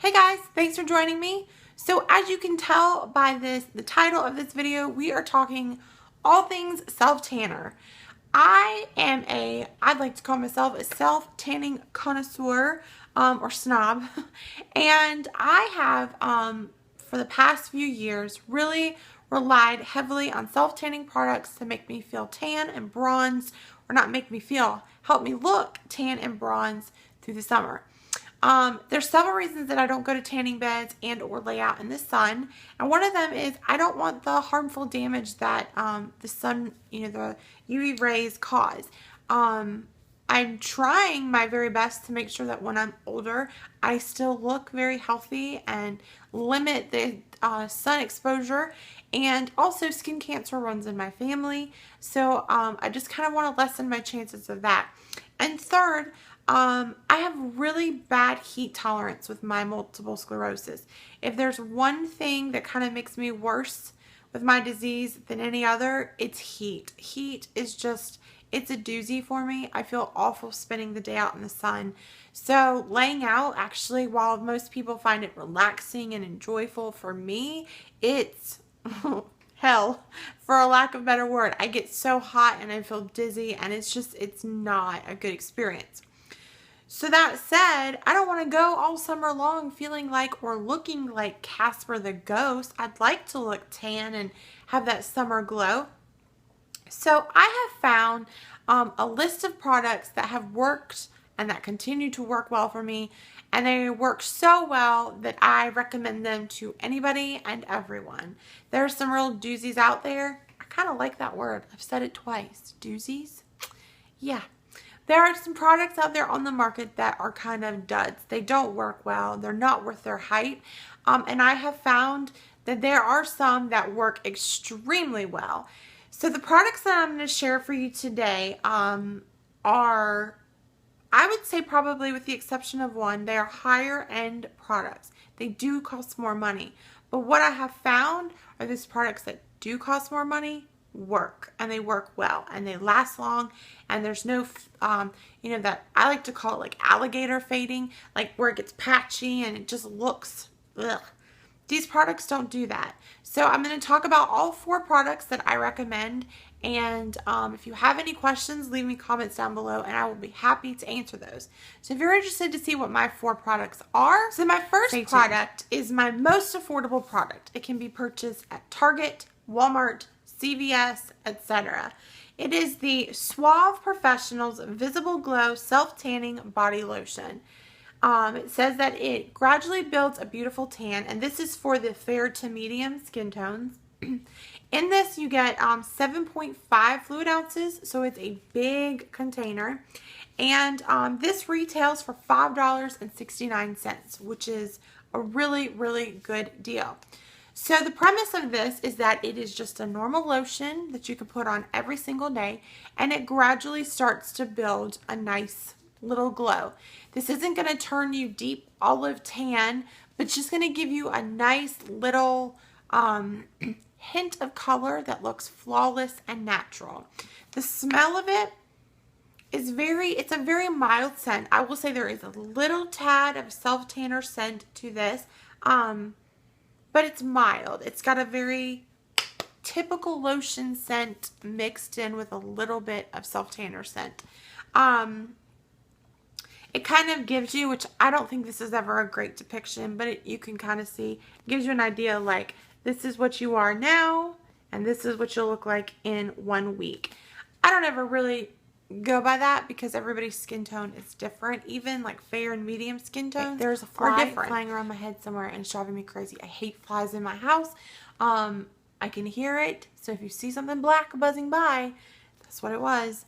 Hey guys, thanks for joining me. So as you can tell by the title of this video, we are talking all things self-tanner. I'd like to call myself a self-tanning connoisseur or snob. And I have, for the past few years, really relied heavily on self-tanning products to make me feel tan and bronze, or not make me feel, help me look tan and bronze through the summer. There's several reasons that I don't go to tanning beds and or lay out in the sun. And one of them is I don't want the harmful damage that the sun, the UV rays cause. I'm trying my very best to make sure that when I'm older, I still look very healthy and limit the sun exposure. And also skin cancer runs in my family. So I just kind of want to lessen my chances of that. And third, I have really bad heat tolerance with my multiple sclerosis. If there's one thing that kind of makes me worse with my disease than any other, it's heat. Heat is just, it's a doozy for me. I feel awful spending the day out in the sun. So laying out, actually, while most people find it relaxing and enjoyable, for me, it's hell, for a lack of a better word. I get so hot and I feel dizzy, and it's not a good experience. So that said, I don't want to go all summer long feeling like or looking like Casper the Ghost. I'd like to look tan and have that summer glow. So I have found a list of products that have worked and that continue to work well for me. And they work so well that I recommend them to anybody and everyone. There are some real doozies out there. I kind of like that word. I've said it twice. Doozies? Yeah. There are some products out there on the market that are kind of duds. They don't work well. They're not worth their hype. And I have found that there are some that work extremely well. So the products that I'm going to share for you today are, I would say probably with the exception of one, they are higher end products. They do cost more money. But what I have found are these products that do cost more money work, and they work well, and they last long, and there's no that I like to call it like alligator fading, like where it gets patchy and it just looks ugh. These products don't do that. So I'm going to talk about all 4 products that I recommend, and if you have any questions, leave me comments down below and I will be happy to answer those. So if you're interested to see what my 4 products are, so my first product is my most affordable product. It can be purchased at Target, Walmart, CVS, etc. It is the Suave Professionals Visible Glow Self-Tanning Body Lotion. It says that it gradually builds a beautiful tan, and this is for the fair to medium skin tones. In this, you get 7.5 fluid ounces, so it's a big container. And this retails for $5.69, which is a really, really good deal. So the premise of this is that it is just a normal lotion that you can put on every single day, and it gradually starts to build a nice little glow. This isn't going to turn you deep olive tan, but it's just going to give you a nice little hint of color that looks flawless and natural. The smell of it is it's a very mild scent. I will say there is a little tad of self-tanner scent to this. But it's mild. It's got a very typical lotion scent mixed in with a little bit of self-tanner scent. It kind of gives you, which I don't think this is ever a great depiction, but you can kind of see, it gives you an idea like this is what you are now and this is what you'll look like in 1 week. I don't ever really go by that because everybody's skin tone is different. Even like fair and medium skin tones, there's a fly flying around my head somewhere and it's driving me crazy. I hate flies in my house. I can hear it, so if you see something black buzzing by, that's what it was.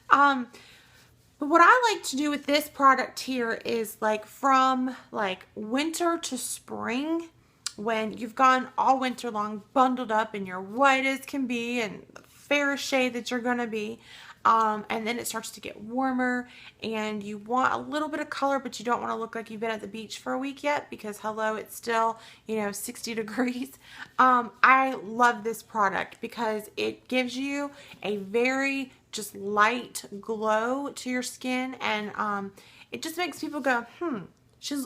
But what I like to do with this product here is like from like winter to spring, when you've gone all winter long bundled up and you're white as can be and the fairest shade that you're going to be. And then it starts to get warmer and you want a little bit of color, but you don't want to look like you've been at the beach for a week yet because hello, it's still, 60 degrees. I love this product because it gives you a very just light glow to your skin, and it just makes people go,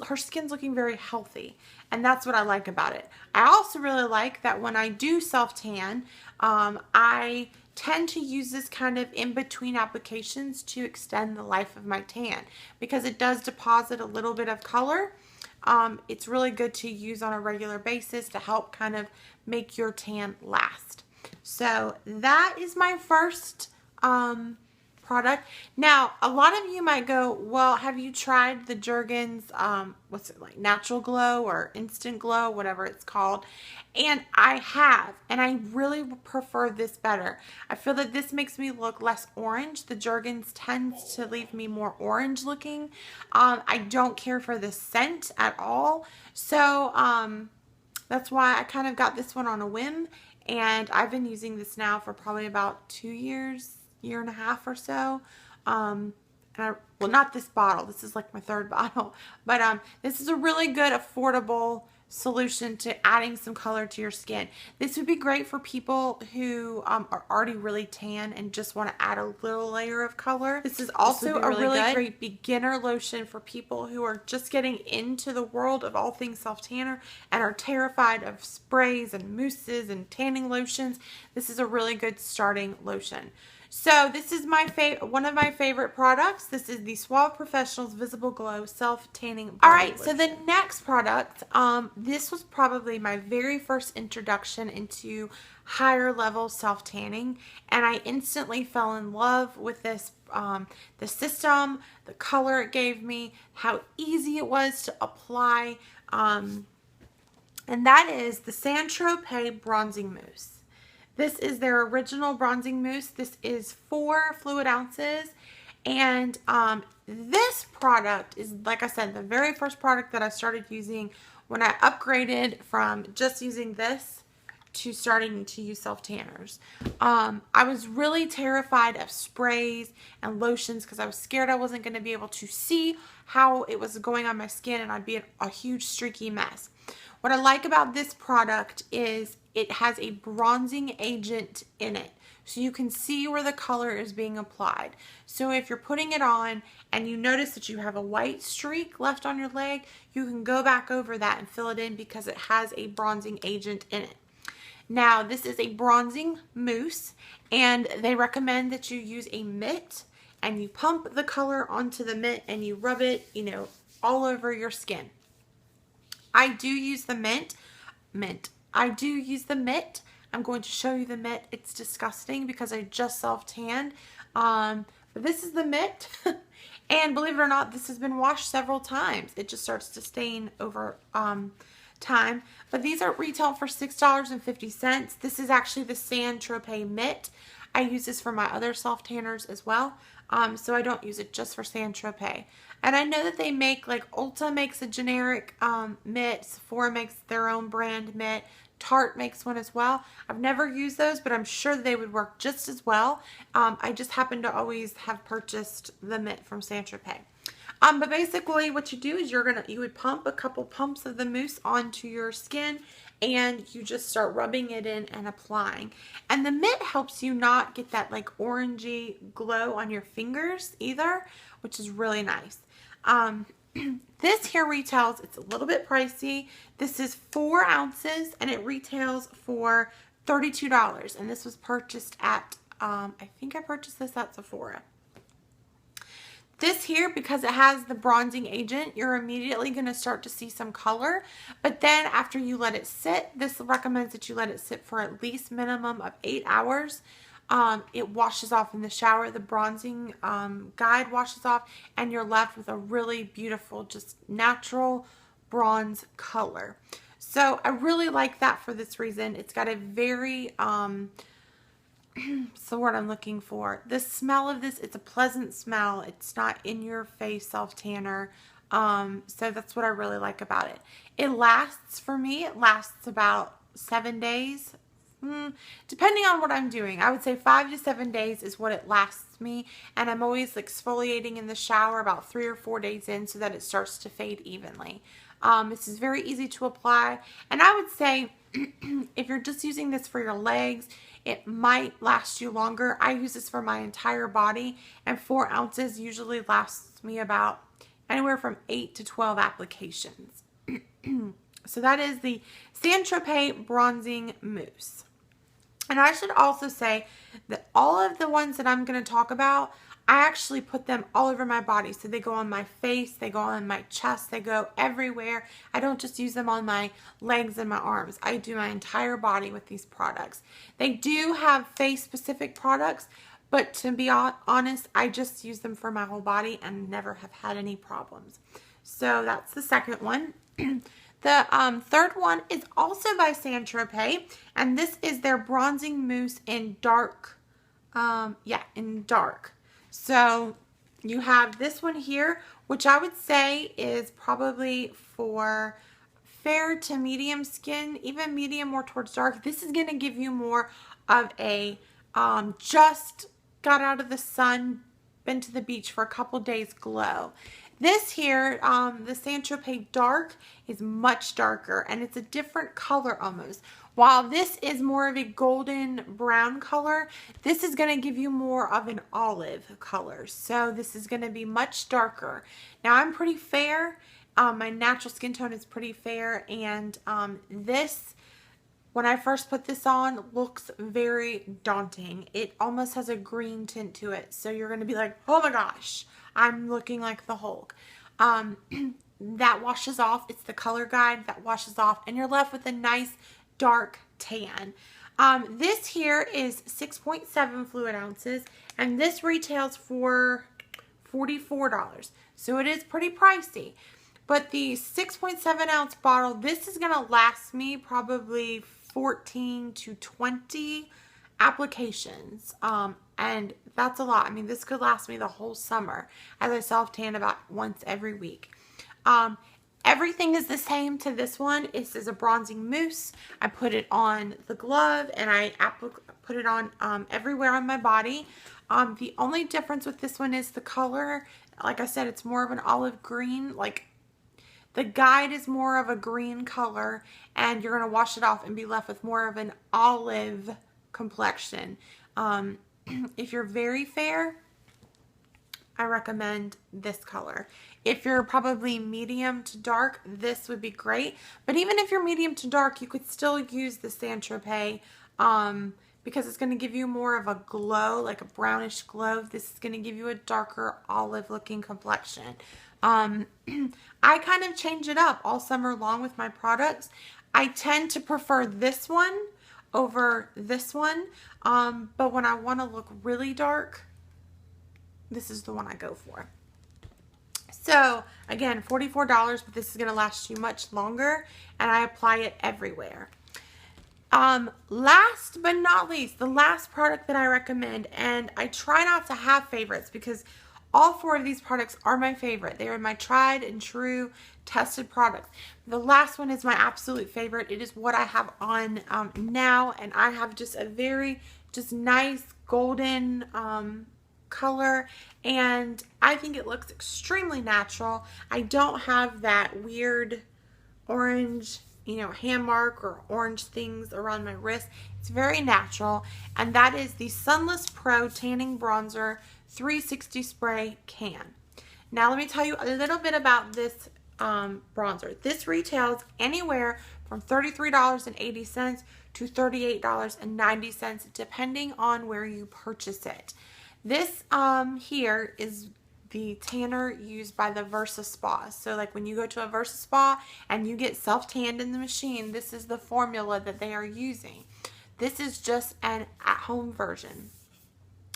her skin's looking very healthy, and that's what I like about it. I also really like that when I do self-tan, I tend to use this kind of in-between applications to extend the life of my tan because it does deposit a little bit of color. It's really good to use on a regular basis to help kind of make your tan last. So that is my first product. Now, a lot of you might go, well, have you tried the Jergens, what's it like, Natural Glow or Instant Glow, whatever it's called? And I have, and I really prefer this better. I feel that this makes me look less orange. The Jergens tends to leave me more orange looking. I don't care for the scent at all. So that's why I kind of got this one on a whim. And I've been using this now for probably about 2 years, year and a half or so. Well, not this bottle. This is like my third bottle. But this is a really good, affordable solution to adding some color to your skin. This would be great for people who are already really tan and just want to add a little layer of color. This is also a really great beginner lotion for people who are just getting into the world of all things self-tanner and are terrified of sprays and mousses and tanning lotions. This is a really good starting lotion. So this is one of my favorite products. This is the Suave Professionals Visible Glow Self-Tanning. All right, so the next product, this was probably my very first introduction into higher level self-tanning, and I instantly fell in love with this, the system, the color it gave me, how easy it was to apply, and that is the Saint-Tropez Bronzing Mousse. This is their original bronzing mousse. This is 4 fluid ounces. And this product is, like I said, the very first product that I started using when I upgraded from just using this to starting to use self-tanners. I was really terrified of sprays and lotions because I was scared I wasn't going to be able to see how it was going on my skin and I'd be a huge streaky mess. What I like about this product is it has a bronzing agent in it. So you can see where the color is being applied. So if you're putting it on and you notice that you have a white streak left on your leg, you can go back over that and fill it in because it has a bronzing agent in it. Now, this is a bronzing mousse, and they recommend that you use a mitt and you pump the color onto the mitt and you rub it, all over your skin. I do use the mitt. I do use the mitt. I'm going to show you the mitt. It's disgusting because I just self-tanned. But this is the mitt. And believe it or not, this has been washed several times. It just starts to stain over time. But these are retail for $6.50. This is actually the Saint-Tropez mitt. I use this for my other self-tanners as well. So I don't use it just for Saint-Tropez. And I know that they make, like, Ulta makes a generic mitt. Sephora makes their own brand mitt. Tarte makes one as well. I've never used those, but I'm sure they would work just as well. I just happen to always have purchased the mitt from Saint-Tropez. But basically what you do is you would pump a couple pumps of the mousse onto your skin, and you just start rubbing it in and applying. And the mitt helps you not get that like orangey glow on your fingers either, which is really nice. This here retails, it's a little bit pricey. This is 4 ounces and it retails for $32. And this was purchased at, I think I purchased this at Sephora. This here, because it has the bronzing agent, you're immediately going to start to see some color. But then after you let it sit, this recommends that you let it sit for at least minimum of 8 hours. It washes off in the shower. The bronzing guide washes off, and you're left with a really beautiful, just natural bronze color. So I really like that for this reason. It's got a very... It's the word I'm looking for. The smell of this, it's a pleasant smell. It's not in your face self-tanner. So that's what I really like about it. It lasts, for me, it lasts about 7 days. Depending on what I'm doing. I would say 5 to 7 days is what it lasts me. And I'm always exfoliating in the shower about 3 or 4 days in so that it starts to fade evenly. This is very easy to apply. And I would say if you're just using this for your legs, it might last you longer. I use this for my entire body, and 4 ounces usually lasts me about anywhere from 8 to 12 applications. So that is the Saint-Tropez Bronzing Mousse. And I should also say that all of the ones that I'm going to talk about, I actually put them all over my body. So they go on my face, they go on my chest, they go everywhere. I don't just use them on my legs and my arms. I do my entire body with these products. They do have face-specific products, but to be honest, I just use them for my whole body and never have had any problems. So that's the second one. The third one is also by Saint-Tropez, and this is their bronzing mousse in dark. In dark. So you have this one here, which I would say is probably for fair to medium skin, even medium more towards dark. This is going to give you more of a just got out of the sun, been to the beach for a couple days glow. This here, the Saint-Tropez Dark, is much darker, and it's a different color almost. While this is more of a golden brown color, this is going to give you more of an olive color. So this is going to be much darker. Now I'm pretty fair. My natural skin tone is pretty fair, and this, when I first put this on, looks very daunting. It almost has a green tint to it. So you're going to be like, oh my gosh, I'm looking like the Hulk. That washes off. It's the color guide that washes off, and you're left with a nice dark tan. This here is 6.7 fluid ounces, and this retails for $44. So it is pretty pricey. But the 6.7 ounce bottle, this is going to last me probably 14 to 20 applications. And that's a lot. I mean, this could last me the whole summer, as I self-tan about once every week. Everything is the same to this one. This is a bronzing mousse. I put it on the glove, and I put it on everywhere on my body. The only difference with this one is the color. Like I said, it's more of an olive green. Like, the guide is more of a green color, and you're going to wash it off and be left with more of an olive complexion. If you're very fair, I recommend this color. If you're probably medium to dark, this would be great. But even if you're medium to dark, you could still use the Saint-Tropez because it's going to give you more of a glow, like a brownish glow. This is going to give you a darker olive looking complexion. I kind of change it up all summer long with my products. I tend to prefer this one over this one, but when I want to look really dark, this is the one I go for. So again, $44, but this is going to last you much longer, and I apply it everywhere. Last but not least, the last product that I recommend, and I try not to have favorites because all four of these products are my favorite. They are my tried and true tested products. The last one is my absolute favorite. It is what I have on now, and I have just a very nice golden color, and I think it looks extremely natural. I don't have that weird orange, hand mark or orange things around my wrist. It's very natural, and that is the Sunless Pro Tanning Bronzer 360 Spray Can. Now let me tell you a little bit about this bronzer. This retails anywhere from $33.80 to $38.90 depending on where you purchase it. This here is the tanner used by the Versa Spa. So like when you go to a Versa Spa and you get self-tanned in the machine, this is the formula that they are using. This is just an at-home version.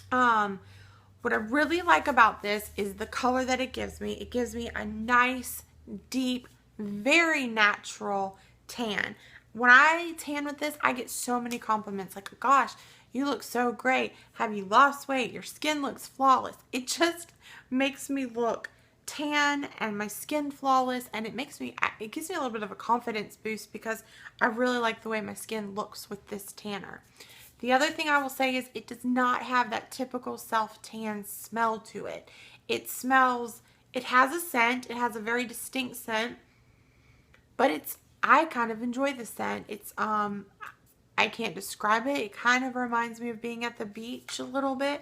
What I really like about this is the color that it gives me. It gives me a nice, deep, very natural tan. When I tan with this, I get so many compliments like, gosh, you look so great. Have you lost weight? Your skin looks flawless. It just makes me look tan and my skin flawless, and it gives me a little bit of a confidence boost because I really like the way my skin looks with this tanner. The other thing I will say is it does not have that typical self-tan smell to it. It has a scent. It has a very distinct scent, but I kind of enjoy the scent. I can't describe it. It kind of reminds me of being at the beach a little bit.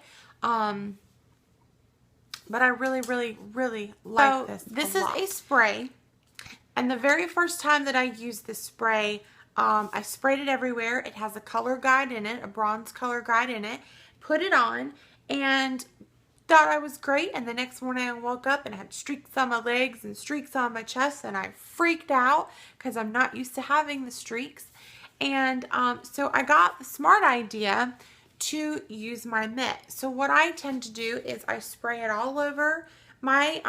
but I really, really, really like this. This is a spray, and the very first time that I used this spray, I sprayed it everywhere. It has a color guide in it, a bronze color guide in it. Put it on and thought I was great, and the next morning I woke up and I had streaks on my legs and streaks on my chest, and I freaked out because I'm not used to having the streaks. And so I got the smart idea to use my mitt. So what I tend to do is I spray it all over my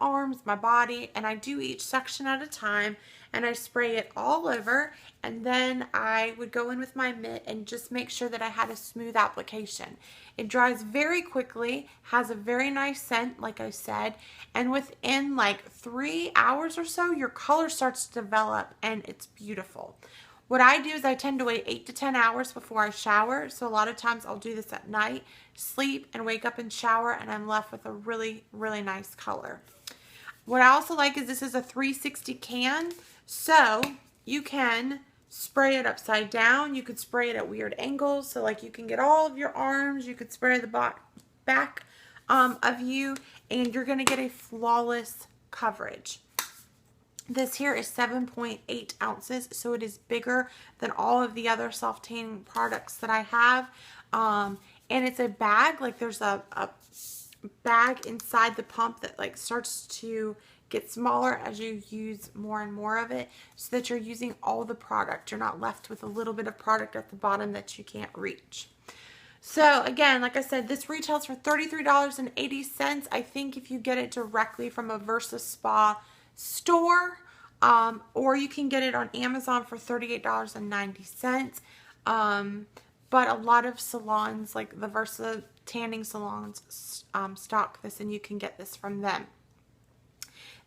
arms, my body, and I do each section at a time, and I spray it all over, and then I would go in with my mitt and just make sure that I had a smooth application. It dries very quickly, has a very nice scent, like I said, and within like 3 hours or so, your color starts to develop, and it's beautiful. What I do is I tend to wait 8 to 10 hours before I shower. So a lot of times I'll do this at night, sleep, and wake up and shower, and I'm left with a really, really nice color. What I also like is this is a 360 can. So you can spray it upside down. You could spray it at weird angles. So like you can get all of your arms. You could spray the back of you, and you're going to get a flawless coverage. This here is 7.8 ounces, so it is bigger than all of the other self-tanning products that I have. And it's a bag, like there's a bag inside the pump that like starts to get smaller as you use more and more of it, so that you're using all the product. You're not left with a little bit of product at the bottom that you can't reach. So again, like I said, this retails for $33.80. I think if you get it directly from a Versa Spa store, or you can get it on Amazon for $38.90. But a lot of salons, like the Versa tanning salons, stock this, and you can get this from them.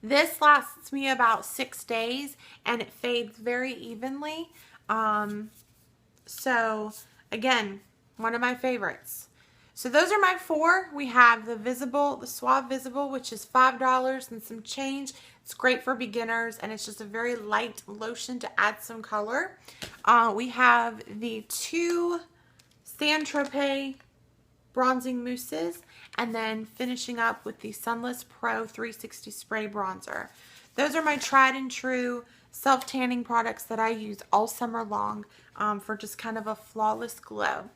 This lasts me about 6 days, and it fades very evenly. So again, one of my favorites. So those are my 4. We have the Visible, the Suave Visible, which is $5 and some change. It's great for beginners, and it's just a very light lotion to add some color. We have the 2 Saint Tropez bronzing mousses, and then finishing up with the Sunless Pro 360 Spray Bronzer. Those are my tried and true self-tanning products that I use all summer long for just kind of a flawless glow.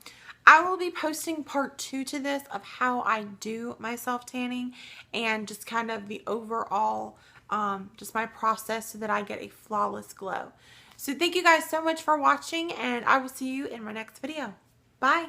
I will be posting part 2 to this of how I do my self-tanning and just kind of the overall, just my process so that I get a flawless glow. So thank you guys so much for watching, and I will see you in my next video. Bye.